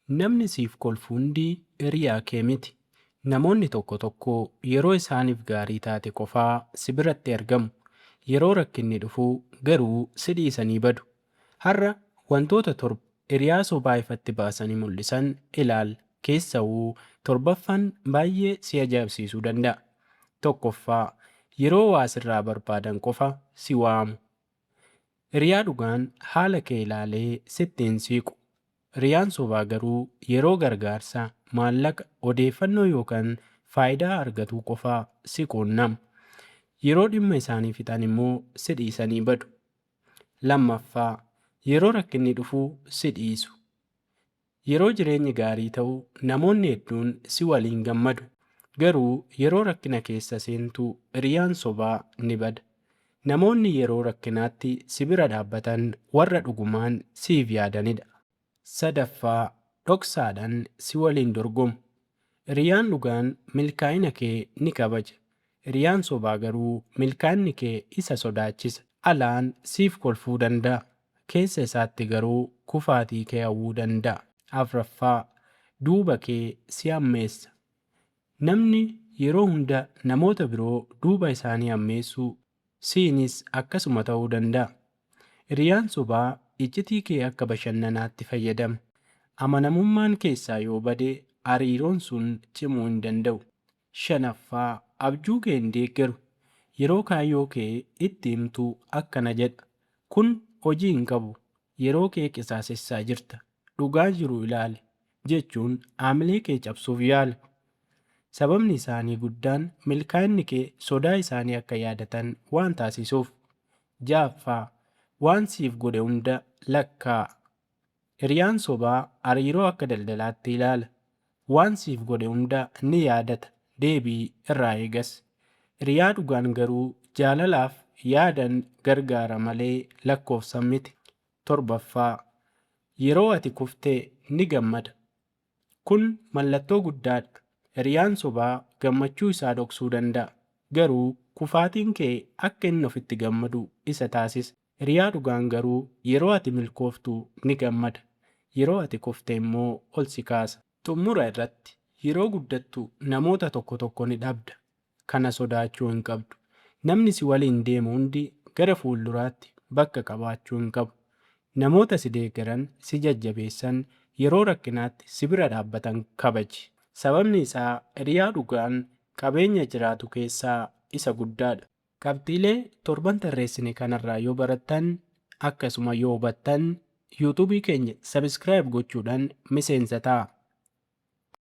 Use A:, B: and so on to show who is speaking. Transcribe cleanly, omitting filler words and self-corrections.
A: Namni siif kolfu hundi hiriyaa kee miti. Namoonni tokko tokko yeroo isaaniif gaarii taate qofaa si biratti argamu. Yeroo rakkinni dhufu garuu si dhiisanii badu. Har'a wantoota torba hiriyaa sobaa ifatti baasanii mul'isan ilaali. Keessawuu torbaffaan baay'ee si ajaa'ibsiisuu danda'a. Tokkoffaa yeroo waa sirraa barbaadan qofa si waamu. Hiriyaa dhugaan haala kee ilaalee sitti hin siiqu. Hiriyaan sobaa garuu yeroo gargaarsaa, maallaqa, odeeffannoo yookaan faayidaa argatuu qofaa si quunnama. Yeroo dhimma isaanii fixan immoo si dhiisanii badu. Lammaffaa yeroo rakkinni dhufuu si dhiisu. Yeroo jireenyi gaarii ta'u namoonni hedduun si waliin gammadu. Garuu yeroo rakkina keessa seentu hiriyaan sobaa ni bada. Namoonni yeroo rakkinaatti si bira dhaabbatan warra dhugumaan siif yaadanidha. Sadaffaa dhoksaadhaan si waliin dorgomu. Hiriyaan dhugaan milkaa'ina kee ni kabaja. Hiriyaan sobaa garuu milkaa'inni kee isa sodaachisa. Alaan siif kolfuu danda'a. Keessa isaatti garuu kufaatii kee hawwuu danda'a. Afraffaa duuba kee si hammeessa. Namni yeroo hunda namoota biroo duuba isaanii hammeessu siinis akkasuma ta'uu danda'a. Hiriyaan sobaa iccitii kee akka bashannanaatti fayyadama. Amanamummaan keessaa yoo bade hariiroon sun cimuu hin danda'u. Shanaffaa abjuu kee hin deeggaru. Yeroo kaayyoo kee itti himtu akkana jedha. Kun hojii hin qabu. Yeroo kee qisaasessaa jirta. Dhugaa jiru ilaali jechuun haamilee kee cabsuuf yaala. Sababni isaanii guddaan milkaa'inni kee sodaa isaanii akka yaadatan waan taasisuuf. Ja'affaa waan siif godhe hunda lakkaa'a. Hiriyaan sobaa hariiroo akka daldalaatti ilaala. Waan siif godhe hunda ni yaadata. Deebii irraa eegas. Hiriyaa dhugaan garuu jaalalaaf yaadan gargaara malee lakkoofsan miti. Torbaffaa yeroo ati kuftee ni gammada. Kun mallattoo guddaadha. Hiriyaan sobaa gammachuu isaa dhoksuu danda'a. Garuu kufaatiin kee akka inni ofitti gammadu isa taasisa. Hiriyaa dhugaan garuu yeroo ati milkooftu ni gammada. Yeroo ati kufte immoo ol si kaasa. Xumura irratti yeroo guddattu namoota tokko tokko ni dhabda. Kana sodaachuu hin qabdu. Namni si waliin deemu hundi gara fuulduraatti bakka qabaachuu hin qabu. Namoota si deeggaran, si jajjabeessan, yeroo rakkinaatti si bira dhaabbatan kabaji. Sababni isaa hiriyaa dhugaan qabeenya jiraatu keessaa isa guddaadha. Qabxiilee torban tarreessine kanarraa yoo barattan akkasuma yoo hubattan yuutuubii keenya sabiskiraayib gochuudhaan miseensa ta'a.